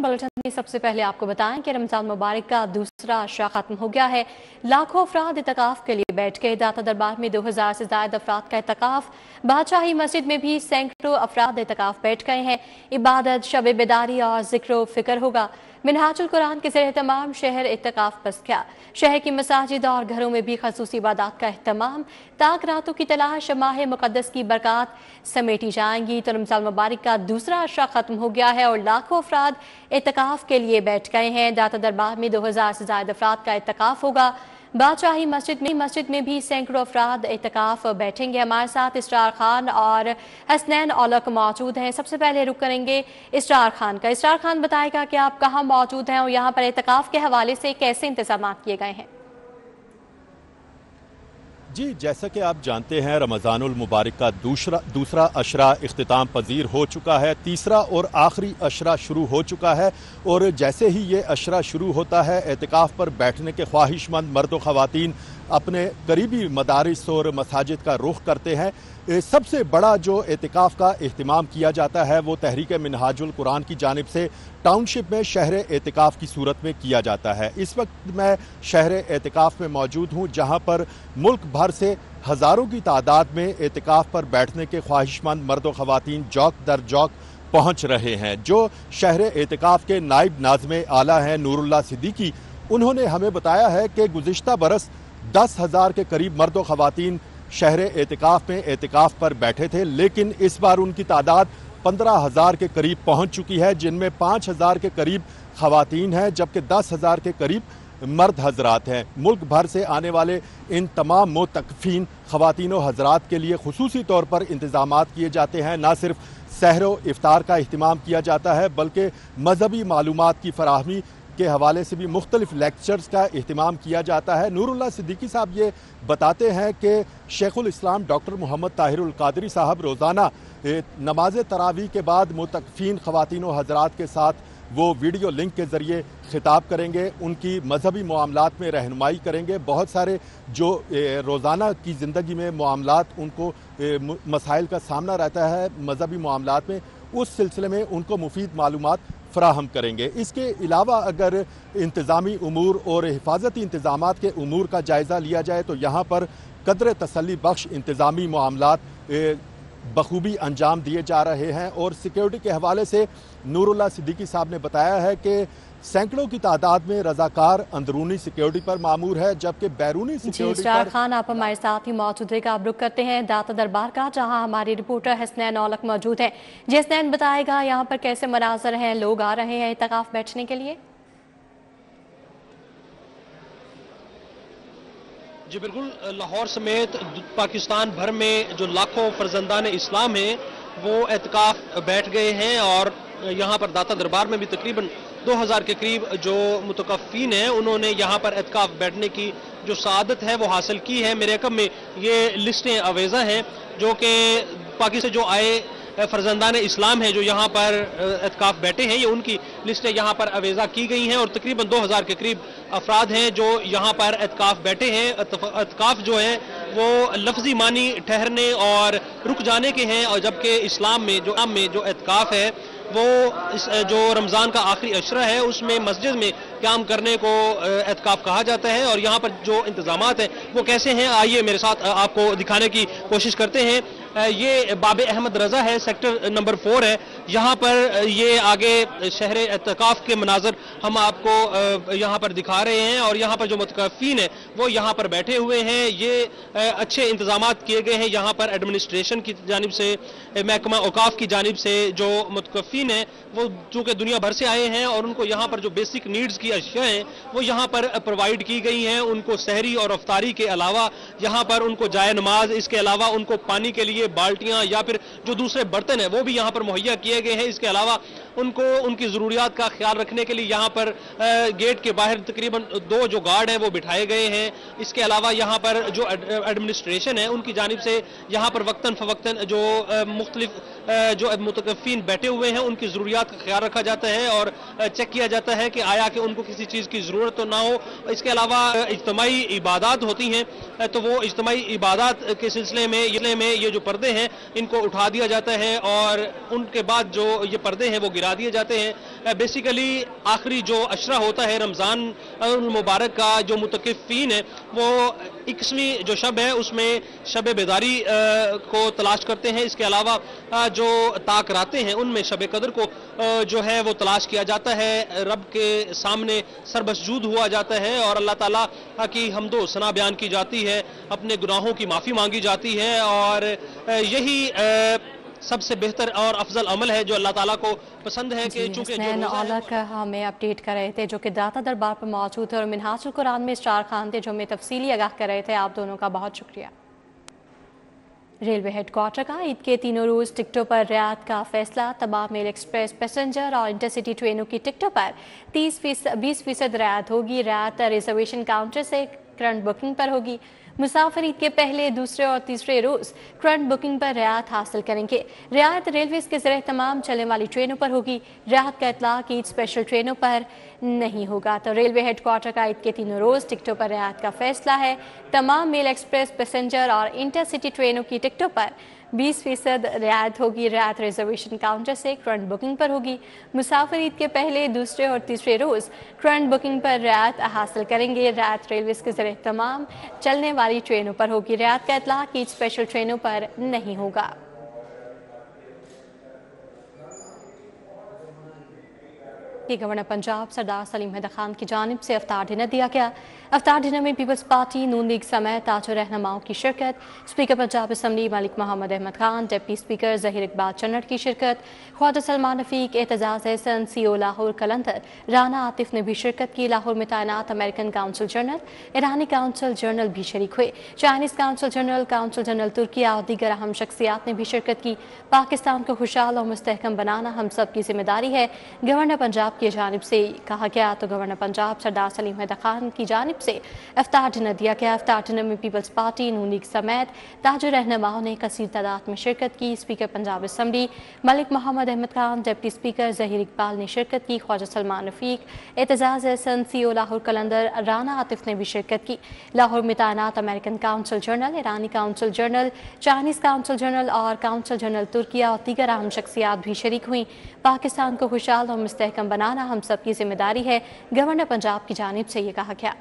Bulletin में सबसे पहले आपको बताएं कि रमजान मुबारक का दूसरा अशरा खत्म हो गया है। लाखों अफराद इतकाफ के लिए बैठ गए। दाता दरबार में 2000 से ज्यादा अफराद का इतकाफ। बादशाही मस्जिद में भी सैकड़ों अफराद इतकाफ बैठ गए हैं। इबादत, शब बेदारी और जिक्र फिक्र होगा। मिनहाजुल कुरान के ज़रिए तमाम शहर इतकाफ बस गया। शहर की मसाजिद और घरों में भी खसूसी इबादत का अहतमाम। ताक रातों की तलाश माह मुक़द्दस की बरक़ात समेटी जाएंगी। तो रमज़ान मुबारक का दूसरा अशरा खत्म हो गया है और लाखों अफराद इतकाफ के लिए बैठ गए हैं। दाता दरबार में 2000 से ज्यादा अफराद का इतकाफ होगा। बादशाही मस्जिद में भी सैकड़ों अफराद इतकाफ बैठेंगे। हमारे साथ इसरार खान और हसनैन औलक मौजूद हैं। सबसे पहले रुक करेंगे इसरार खान का। इसरार खान बताएगा कि आप कहाँ मौजूद हैं और यहाँ पर इतकाफ के हवाले से कैसे इंतजाम किए गए हैं। जी, जैसा कि आप जानते हैं रमज़ानुल मुबारक का दूसरा अशरा इख्तिताम पजीर हो चुका है। तीसरा और आखिरी अशरा शुरू हो चुका है और जैसे ही ये अशरा शुरू होता है एतिकाफ़ पर बैठने के ख्वाहिशमंद मर्द व ख़वातीन अपने करीबी मदारिस और मसाजिद का रुख करते हैं। सबसे बड़ा जो एतिकाफ़ का एहतमाम किया जाता है वो तहरीक मिनहाजुल कुरान की जानिब से टाउनशिप में शहर एतिकाफ़ की सूरत में किया जाता है। इस वक्त मैं शहर एतिकाफ़ में मौजूद हूँ जहाँ पर मुल्क भर से हज़ारों की तादाद में एतिकाफ़ पर बैठने के ख्वाहिशमंद मर्द व ख़वातीन जौक दर जौक पहुँच रहे हैं। जो शहर एतिकाफ़ के नायब नाज़िम आला हैं नूरुल्लाह सिद्दीकी, उन्होंने हमें बताया है कि गुज़िश्ता बरस 10,000 के करीब मर्द व ख़वातीन शहर एतिकाफ़ में एतिकाफ़ पर बैठे थे, लेकिन इस बार उनकी तादाद 15,000 के करीब पहुंच चुकी है, जिनमें 5,000 के करीब ख़वातीन हैं जबकि 10,000 के करीब मर्द हजरात हैं। मुल्क भर से आने वाले इन तमाम मुतक़फ़ीन ख़वातीन व हजरात के लिए खुसूसी तौर पर इंतज़ामात किए जाते हैं। ना सिर्फ सहर व इफ्तार का अहतमाम किया जाता है बल्कि मजहबी मालूमात की फराहमी के हवाले से भी मुख्तलिफ लेक्चर्स का अहतमाम किया जाता है। नूरुल्लाह सिद्दीकी साहब ये बताते हैं कि शेखुल इस्लाम डॉक्टर मोहम्मद ताहिरुल कादरी साहब रोज़ाना नमाज तरावी के बाद मुतक़फ़ीन ख़वातीन व हज़रात के साथ वो वीडियो लिंक के ज़रिए खिताब करेंगे, उनकी मजहबी मामलात में रहनुमाई करेंगे। बहुत सारे जो रोज़ाना की ज़िंदगी में मामलात उनको मसाइल का सामना रहता है मजहबी मामलात में, उस सिलसिले में उनको मुफीद मालूमात फराहम करेंगे। इसके अलावा अगर इंतज़ामी उमूर और हिफाजती इंतज़ामात के उमूर का जायज़ा लिया जाए तो यहाँ पर कदर तसल्ली बख्श इंतज़ामी मामलात बखूबी अंजाम दिए जा रहे हैं। और सिक्योरिटी के हवाले से नूरुल्लाह सिद्दीकी साहब ने बताया है कि सैकड़ों की तादाद में रजाकार अंदरूनी सिक्योरिटी पर मामूर है जबकि बैरूनी सिक्योरिटी पर। खान, आप हमारे साथ ही मौजूद रहेगा। आप रुक करते हैं दाता दरबार का जहां हमारे रिपोर्टर हसनैन औलक मौजूद है। हसनैन बताएगा यहाँ पर कैसे मनाजर हैं, लोग आ रहे हैं इतकाफ बैठने के लिए। जी बिल्कुल, लाहौर समेत पाकिस्तान भर में जो लाखों फर्जंदान इस्लाम हैं वो एतकाफ बैठ गए हैं और यहाँ पर दाता दरबार में भी तकरीबन 2000 के करीब जो मुतकफ़ीन हैं उन्होंने यहाँ पर एतकाफ बैठने की जो सआदत है वो हासिल की है। मेरे रकम में ये लिस्टें अवेज़ा हैं जो कि पाकिस्तान से जो आए फर्जंदान इस्लाम है जो यहाँ पर एतकाफ बैठे हैं, ये उनकी लिस्टें यहाँ पर अवेज़ा की गई हैं और तकरीबन 2000 के करीब अफराद हैं जो यहाँ पर एतकाफ बैठे हैं। एतकाफ जो है वो लफ्ज़ी मानी ठहरने और रुक जाने के हैं और जबकि इस्लाम में जो एतकाफ है वो जो रमज़ान का आखिरी अशरा है उसमें मस्जिद में क़याम करने को एतकाफ कहा जाता है। और यहाँ पर जो इंतज़ामात हैं वो कैसे हैं आइए मेरे साथ आपको दिखाने की कोशिश करते हैं। ये बाब अहमद रज़ा है, सेक्टर नंबर 4 है। यहाँ पर ये आगे शहर एतकाफ के मनाजर हम आपको यहाँ पर दिखा रहे हैं और यहाँ पर जो मुतकफ़ीन है वो यहाँ पर बैठे हुए हैं। ये अच्छे इंतज़ामात किए गए हैं यहाँ पर एडमिनिस्ट्रेशन की जानिब से, महकमा औकाफ की जानिब से। जो मुतकफ़ीन हैं वो चूँकि दुनिया भर से आए हैं और उनको यहाँ पर जो बेसिक नीड्स की अशिया हैं वो यहाँ पर प्रोवाइड की गई हैं। उनको सहरी और अफ्तारी के अलावा यहाँ पर उनको जाए नमाज, इसके अलावा उनको पानी के लिए बाल्टियां या फिर जो दूसरे बर्तन है वो भी यहाँ पर मुहैया किए गए हैं। इसके अलावा उनको उनकी ज़रूरियात का ख्याल रखने के लिए यहाँ पर गेट के बाहर तकरीबन 2 जो गार्ड हैं वो बिठाए गए हैं। इसके अलावा यहाँ पर जो एडमिनिस्ट्रेशन है उनकी जानिब से यहाँ पर वक्तन फ़वक्तन जो मुख्तलिफ जो मुतकफ़ीन बैठे हुए हैं उनकी ज़रूरियात का ख्याल रखा जाता है और चेक किया जाता है कि आया कि उनको किसी चीज़ की ज़रूरत तो ना हो। इसके अलावा इज्तिमाई इबादत होती हैं तो वो इज्तिमाई इबादत के सिलसिले में ये जो पर्दे हैं इनको उठा दिया जाता है और उनके बाद तक जो ये पर्दे हैं वो गिरा दिए जाते हैं। बेसिकली आखिरी जो अशरा होता है रमज़ान मुबारक का, जो मुतकिफ़ीन है वो 21वीं जो शब है उसमें शब बेदारी को तलाश करते हैं। इसके अलावा जो ताक रातें हैं उनमें शब कदर को जो है वो तलाश किया जाता है, रब के सामने सरबसजूद हुआ जाता है और अल्लाह ताला की हमदो सना बयान की जाती है, अपने गुनाहों की माफ़ी मांगी जाती है। और यही सबसे बेहतर और अफजल अमल है जो अल्लाह ताला को पसंद है कि चूंकि हमें अपडेट कर रहे थे जो कि दाता दरबार पर मौजूद है और मिनहाजुल कुरान में स्टार खान थे जो हमें तफसीली आगाह कर रहे थे। आप दोनों का बहुत शुक्रिया। रेलवे हेडक्वार्टर का ईद के तीनों रोज टिकटों पर रियायत का फैसला। तमाम मेल एक्सप्रेस पैसेंजर और इंटरसिटी ट्रेनों की टिकटों पर 20% रियायत होगी। रियायत रिजर्वेशन काउंटर से करंट बुकिंग पर होगी। मुसाफिर ईद के पहले, दूसरे और तीसरे रोज करंट बुकिंग पर रियायत हासिल करेंगे। रियायत रेलवे के ज़रिए तमाम चलने वाली ट्रेनों पर होगी। रियायत का इतलाक ईद स्पेशल ट्रेनों पर नहीं होगा। तो रेलवे हेडक्वार्टर का ईद के तीनों रोज टिकटों पर रियायत का फैसला है। तमाम मेल एक्सप्रेस पैसेंजर और इंटरसिटी ट्रेनों की टिकटों पर 20% रियायत होगी। रियायत रिजर्वेशन काउंटर से करंट बुकिंग पर होगी। मुसाफिर ईद के पहले, दूसरे और तीसरे रोज करंट बुकिंग पर रियायत हासिल करेंगे। रियायत रेलवे के जरिए तमाम चलने वाली ट्रेनों पर होगी। रियायत का इतलाक ईद स्पेशल ट्रेनों पर नहीं होगा। गवर्नर पंजाब सरदार सलीम हैदर खान की जानिब से अफ्तार डिनर दिया गया। अफ्तार डिनर में पीपल्स पार्टी, नून लीग समेत ताजो रहनुमाओं की शिरकत। Speaker Punjab assembly Malik Mohammad Ahmad Khan, deputy speaker Zaheer Iqbal Channar की शिरकत। ख्वाजा सलमान रफीक, एतजाज़ अहसन, CO लाहौर कलंदर राना आतिफ ने भी शिरकत की। लाहौर में तैनात अमेरिकन काउंसिल जनरल, ईरानी काउंसिल जनरल भी शरीक हुए। चाइनीज़ काउंसिल जनरल तुर्किया और दीगर अहम शख्सियात ने भी शिरकत की। पाकिस्तान को खुशहाल और मुस्तहकम बनाना हम सब की जिम्मेदारी है, गवर्नर पंजाब की जानिब से कहा गया। तो गवर्नर पंजाब सरदार सलीम हैदर खान की जानिब से इफ्तार डिनर दिया गया। इफ्तार डिनर में पीपल्स पार्टी, नून लीग समेत ताजो रहनुमाओं ने कसीर तादाद में शिरकत की। Speaker Punjab assembly Malik Mohammad Ahmad Khan, deputy speaker Zaheer Iqbal ने शिरकत की। ख्वाजा सलमान रफीक, एतजाज़ अहसन, CO लाहौर कलंदर राना आतिफ ने भी शिरकत की। लाहौर में तैनात अमेरिकन काउंसिल जनरल, ईरानी consul general, Chinese consul general और काउंसिल जनरल तुर्किया और दीगर अहम शख्सियात भी शरीक हुई। पाकिस्तान को खुशहाल और मुस्तहकम बनाना हम सब की जिम्मेदारी है, गवर्नर पंजाब की जानिब से ये कहा गया।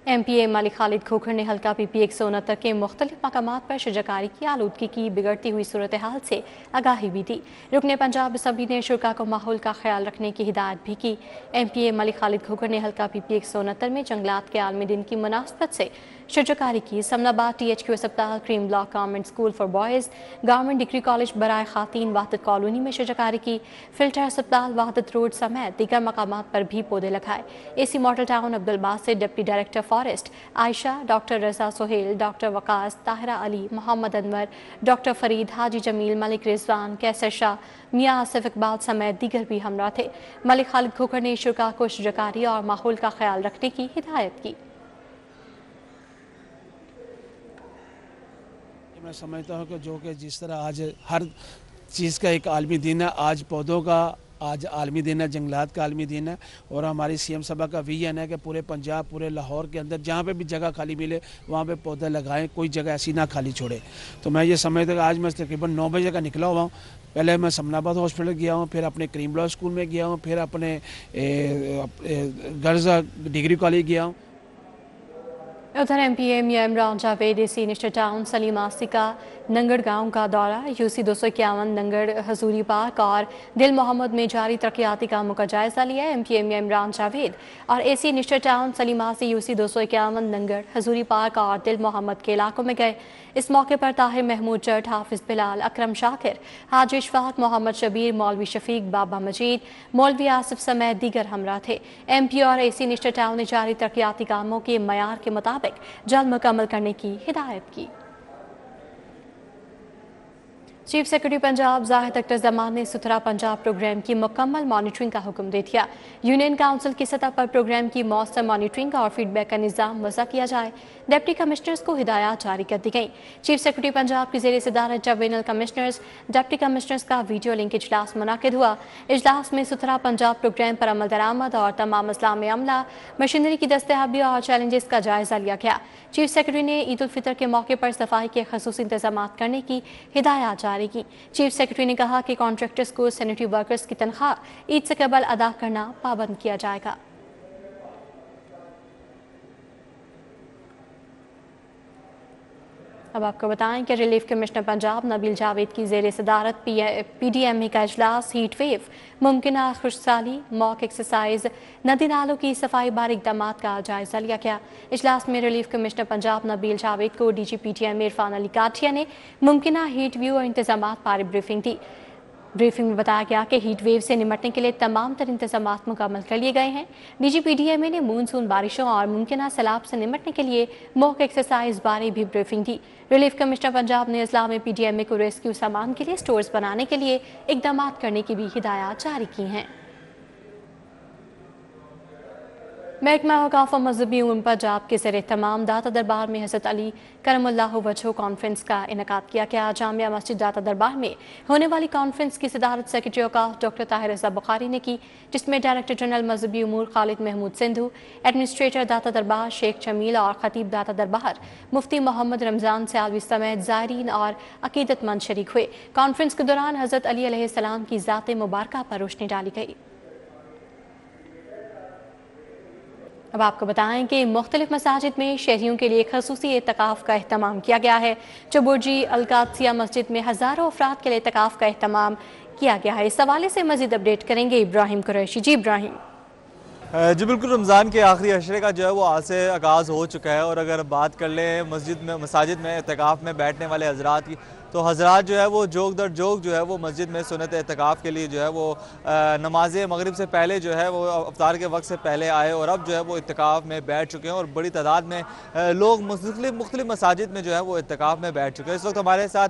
MPA मलिक खालिद खोखर ने हल्का PP 169 के मुख्तलिफ मकामात पर शजरकारी की आलूदगी की बिगड़ती हुई सूरत हाल से आगाही भी दी। रुकने पंजाब असम्बली ने शुरा को माहौल का ख्याल रखने की हिदायत भी की। MPA मलिक खालिद खोखर ने हल्का PP 169 में जंगलात के आलमी दिन की मुनासबत से शजरकारी की। समनाबाद THQ अस्पताल, Kareem block government school for boys, government degree college बराए खातीन वाहदत कॉलोनी में शजरकारी की। फिल्टर अस्पताल, वाहदत रोड समेत दीगर मकामात पर भी पौधे लगाए। AC Model Town Abdul Basit, deputy director forest Ayesha, doctor Raza Sohail, doctor Waqas, Tahira Ali, Mohammad Anwar, doctor Farid, Haji Jamil, Malik Rizwan, Qaiser Shah, Mian Asif Iqbal समेत दीगर भी हमरा थे। मलिक खालिद खोखर ने शुरा को शजरकारी और माहौल का ख्याल रखने की हिदायत की। मैं समझता हूँ कि जो कि जिस तरह आज हर चीज़ का एक आलमी दिन है, आज पौधों का आज आलमी दिन है, जंगलात का आलमी दिन है और हमारी CM सभा का विजन है कि पूरे पंजाब, पूरे लाहौर के अंदर जहाँ पे भी जगह खाली मिले वहाँ पे पौधे लगाएं, कोई जगह ऐसी ना खाली छोड़े। तो मैं ये समझता हूँ कि आज मैं तकरीबन 9 बजे का निकला हुआ हूँ। पहले मैं समनाबाद हॉस्पिटल गया हूँ, फिर अपने क्रीम ब्लॉक स्कूल में गया हूँ, फिर अपने गर्ल्स डिग्री कॉलेज गया हूँ। उधर MPA मियां इमरान जावेद AC निश्चित टाउन सलीम आसी का नंगड़ गांव का दौरा, UC 251 नंगड़ हजूरी पार्क और दिल मोहम्मद में जारी तरक्याती कामों का जायजा लिया। MPA मियां इमरान जावेद और AC निश्चित टाउन सलीम आसी UC 251 नंगड़ हजूरी पार्क और दिल मोहम्मद के इलाकों में गए। इस मौके पर ताहिर महमूद जट, हाफिज बिलाल, अकरम शाकिर, हाजी इशफाक, मोहम्मद शबीर, मौलवी शफीक, बाबा मजीद, मौलवी आसिफ समेत दीगर हमरा थे। MP और AC निश्चित टाउन ने जारी तरक्याती कामों के मयार के मुताबिक जल्द मुकम्मल करने की हिदायत की। चीफ सेक्रेटरी पंजाब जाहिद अख्तर जमान ने सुथरा पंजाब प्रोग्राम की मुकम्मल मॉनिटरिंग का हुक्म दे दिया। यूनियन काउंसिल की सतह पर प्रोग्राम की मौसम मॉनिटरिंग और फीडबैक का निज़ाम वज़ा किया जाए। डिप्टी कमिश्नर्स को हिदायत जारी कर दी गई। चीफ सेक्रेटरी पंजाब की ज़ेर सदारत ट्रिब्यूनल कमिश्नर्स डिप्टी कमिश्नर्स का वीडियो लिंक इजलास मुनाकिद हुआ। इजलास में सुथरा पंजाब प्रोग्राम पर अमल दरामद और तमाम इस्लाम अमला मशीनरी की दस्तयाबी और चैलेंजेस का जायजा लिया गया। चीफ सेक्रेटरी ने ईद उल फितर के मौके पर सफाई के खसूसी इंतजाम करने की हिदायत जारी की। चीफ सेक्रेटरी ने कहा कि कॉन्ट्रैक्टर्स को सैनिटरी वर्कर्स की तनख्वाह ईद से कबल अदा करना पाबंद किया जाएगा। अब आपको बताएं कि रिलीफ कमिश्नर पंजाब नबील जावेद की ज़ेर सदारत PDMA का इजलास हीट वेव, मुमकिन खुशसाली, मॉक एक्सरसाइज, नदी नालों की सफाई बार इकदाम का जायजा लिया गया। इजलास में रिलीफ कमिश्नर पंजाब नबील जावेद को DG PTM इरफान अली काठिया ने मुमकिन हीट व्यू और इंतजाम पर ब्रीफिंग दी। ब्रीफिंग में बताया गया कि हीट वेव से निपटने के लिए तमाम तर इंतजाम मुकम्मल कर लिए गए हैं। DG PDMA ने मानसून बारिशों और मुमकिन सैलाब से निपटने के लिए मॉक एक्सरसाइज बारे भी ब्रीफिंग दी। रिलीफ कमिश्नर पंजाब ने अजला में PDMA को रेस्क्यू सामान के लिए स्टोर्स बनाने के लिए इकदाम करने की भी हिदायत जारी की हैं। महकमा औकाफ और मजहबी उम्र पंजाब के ज़ेर तमाम दाता दरबार में हज़रत अली करमुल्लाहु वजहू कॉन्फ्रेंस का इनेकाद किया गया। जामिया मस्जिद दाता दरबार में होने वाली कॉन्फ्रेंस की सदारत सेक्रेटरी औकाफ डॉक्टर ताहिर रज़ा बुखारी ने की, जिसमें डायरेक्टर जनरल मजहबी उमूर खालिद महमूद सिंधु, एडमिनिस्ट्रेटर दाता दरबार शेख जमील और खतीब दाता दरबार मुफ्ती मोहम्मद रमज़ान सयालवी समेत ज़ायरीन और अकीदतमंद शरीक हुए। कॉन्फ्रेंस के दौरान हज़रत अली अलैहिस्सलाम की ज़ात मुबारका पर रोशनी डाली गई। अब आपको बताएं कि मुख्तलिफ मसाजिद में शहरियों के लिए खसूसी एतकाफ़ का अहतमाम किया गया है। चुबुर्जी अलकादसिया मस्जिद में हज़ारों अफराद के लिए एतकाफ़ का अहतमाम किया गया है। इस हवाले से मज़ीद अपडेट करेंगे इब्राहिम कुरैशी। जी इब्राहिम। जी बिल्कुल, रमज़ान के आखिरी अशरे का जो है वो आज से आगाज़ हो चुका है और अगर बात कर लें मसाजिद में एतकाफ़ में बैठने वाले हज़रात की, तो हज़रात जो है वो जोग दर जोग जो है वो मस्जिद में सुन्नत एतकाफ़ के लिए जो है वो नमाज मगरिब से पहले जो है वो अफ्तार के वक्त से पहले आए और अब जो है वो एतकाफ़ में बैठ चुके हैं और बड़ी तादाद में लोग मुख्तलिफ मसाजिद में जो है वो एतकाफ़ में बैठ चुके हैं। इस वक्त हमारे साथ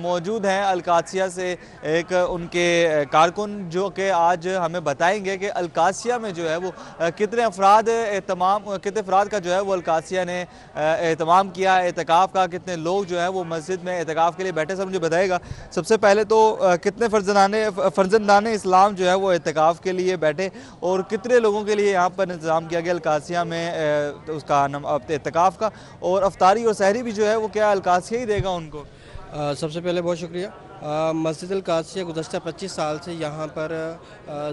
मौजूद हैं अलकादसिया से एक उनके कारकुन, जो कि आज हमें बताएंगे कि अलकादसिया में जो है वो कितने अफराद का जो है वो अलकादसिया ने एहतमाम किया एतकाफ़ का, कितने लोग जो है वो मस्जिद में एतकाफ़ के लिए बैठे। सब मुझे बताएगा सबसे पहले तो कितने फर्जंदान इस्लाम जो है वो एतकाफ़ के लिए बैठे और कितने लोगों के लिए यहाँ पर इंतज़ाम किया गया अलकादसिया में उसका एतकाफ़ का, और अफ्तारी और सहरी भी जो है वो क्या अलकादसिया ही देगा उनको? सबसे पहले बहुत शुक्रिया। मस्जिद अलकादसिया गुज़श्ता 25 साल से यहाँ पर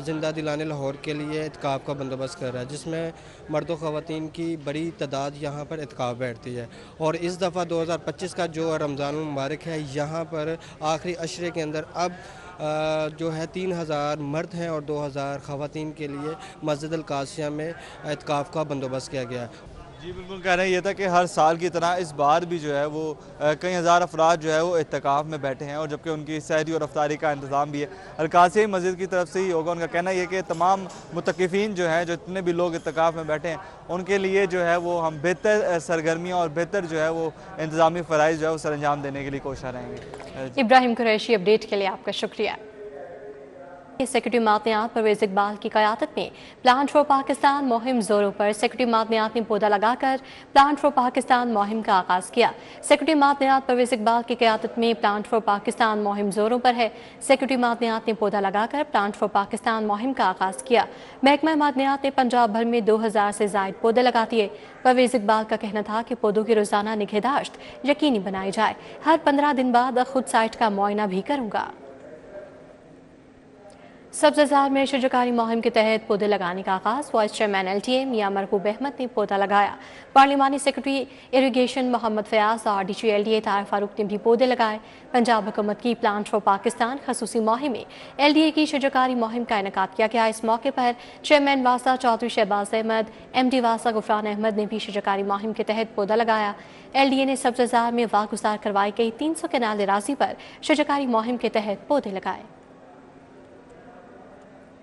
ज़िंदा दिलाने लाहौर के लिए एतकाफ़ का बंदोबस्त कर रहा है, जिसमें मर्द व ख़वातीन की बड़ी तादाद यहाँ पर एतकाफ़ बैठती है। और इस दफ़ा 2025 का जो रमज़ान मुबारक है, यहाँ पर आखिरी अशरे के अंदर अब जो है 3000 मर्द हैं और 2000 ख़वातीन के लिए मस्जिद अलकादसिया में एतकाफ़ का बंदोबस्त किया गया है। जी बिल्कुल, कहना ये था कि हर साल की तरह इस बार भी जो है वो कई हज़ार अफराद जो है वो एतकाफ़ में बैठे हैं और जबकि उनकी सहरी और अफ्तारी का इंतज़ाम भी है अलकादसिया मस्जिद की तरफ से ही होगा। उनका कहना ये कि तमाम मुतक़िफ़ीन जो हैं, जो जितने भी लोग एतकाफ़ में बैठे हैं, उनके लिए जो है वो हम बेहतर सरगर्मियाँ और बेहतर जो है वो इंतज़ामी फ़राइज़ जो है वो सर अंजाम देने के लिए कोशिश रहेंगे। इब्राहिम कुरैशी, अपडेट के लिए आपका शुक्रिया। सेक्रेटरी मादनियात परवेज़ इकबाल की क़यादत में प्लांट फॉर पाकिस्तान मुहिम ज़ोरों पर। सेक्रेटरी मादनियात ने पौधा लगाकर प्लांट फॉर पाकिस्तान मुहिम का आगाज़ किया। सेक्रेटरी मादनियात परवेज़ इकबाल की क़यादत में प्लांट फॉर पाकिस्तान मुहिम ज़ोरों पर है। सेक्रेटरी मादनियात ने पौधा लगाकर प्लांट फॉर पाकिस्तान मुहिम का आगाज़ किया। महकमा मादनियात ने पंजाब भर में 2000 से ज़ायद पौधे लगा दिए। परवेज़ इकबाल का कहना था कि पौधों की रोज़ाना निगहदाश्त यकीनी बनाई जाए। हर 15 दिन बाद खुद साइट का मुआयना भी करूँगा। सब्ज़ार में शजरकारी मुहिम के तहत पौधे लगाने का आगाज़। वाइस चेयरमैन LTA मियां मरहूब अहमद ने पौधा लगाया। पार्लिमानी सेक्रेटरी इरीगेशन मोहम्मद फयाज और DG LDA तारिक फारूक ने भी पौधे लगाए। पंजाब हुकूमत की प्लांट फॉर पाकिस्तान खसूसी मुहिम में LDA की शजरकारी मुहिम का इनेकाद किया गया। इस मौके पर चेयरमैन वासा चौधरी शहबाज अहमद, MD वासा गुफरान अहमद ने भी शजरकारी मुहिम के तहत पौधा लगाया। LDA ने सब्ज़ार में वागुज़ार करवाई गई 300 कनाल राजी पर शजरकारी मुहिम के तहत पौधे लगाए।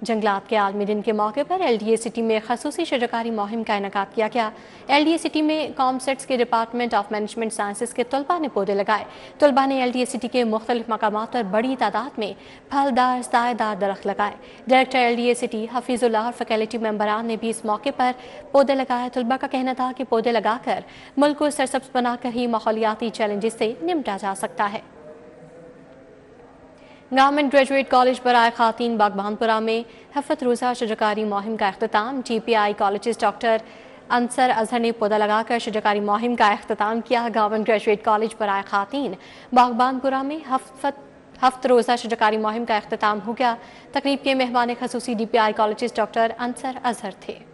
जंगलात के आलमी दिन के मौके पर LDA सिटी में खसूसी शजरकारी मुहिम का इनेकाद किया गया। LDA सिटी में कॉमसेट्स के डिपार्टमेंट ऑफ मैनेजमेंट साइंसेस के तलबा ने पौधे लगाए। तलबा ने LDA सिटी के मुख्तलिफ मकामात पर बड़ी तादाद में फलदार सायेदार दरख्त लगाए। डायरेक्टर LDA सिटी हफीजुल्लाह और फैकल्टी मेंबरान ने भी इस मौके पर पौधे लगाए। तलबा का कहना था कि पौधे लगाकर मुल्क को सरसब्ज बनाकर ही माहौलियाती चैलेंजेस से निपटा जा सकता है। गवर्नमेंट ग्रेजुएट कॉलेज बराए खातीन बागबानपुरा में हफ़त रोज़ा शजरकारी मुहिम का अख्तिताम। TPI कॉलेजिस्ट डॉक्टर अंसर अजहर ने पौधा लगाकर शजरकारी मुहिम का अख्तिताम किया। गवर्नमेंट ग्रेजुएट कॉलेज बराए खातीन बागबानपुरा में हफ्त रोज़ा शजरकारी मुहिम का अख्तिताम हो गया। तकरीब के मेहमान खसूसी DPI कॉलेजिस्ट डॉक्टर अंसर अजहर थे।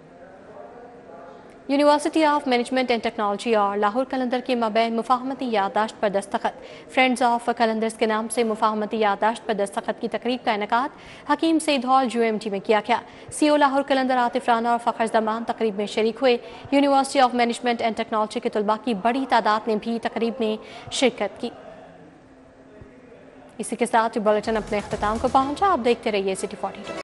University of management and technology और लाहौर कलंदर के माबैन मुफाहमती याददाश्त पर दस्तखत। फ्रेंड्स ऑफ कलंदर्स के नाम से मुफाहमती याददाश्त पर दस्तखत की तकरीब का इनेकाद हकीम सईद हॉल UMT में किया गया। CO लाहौर कलंदर आतिफ राना और फ़खर ज़मान तकरीब में शरीक हुए। University of management and technology के तलबा की बड़ी तादाद ने भी तकरीब में शिरकत की। इसी के साथ बुलेटिन अपने अख्तिताम को पहुंचा। आप देखते रहिए City 42।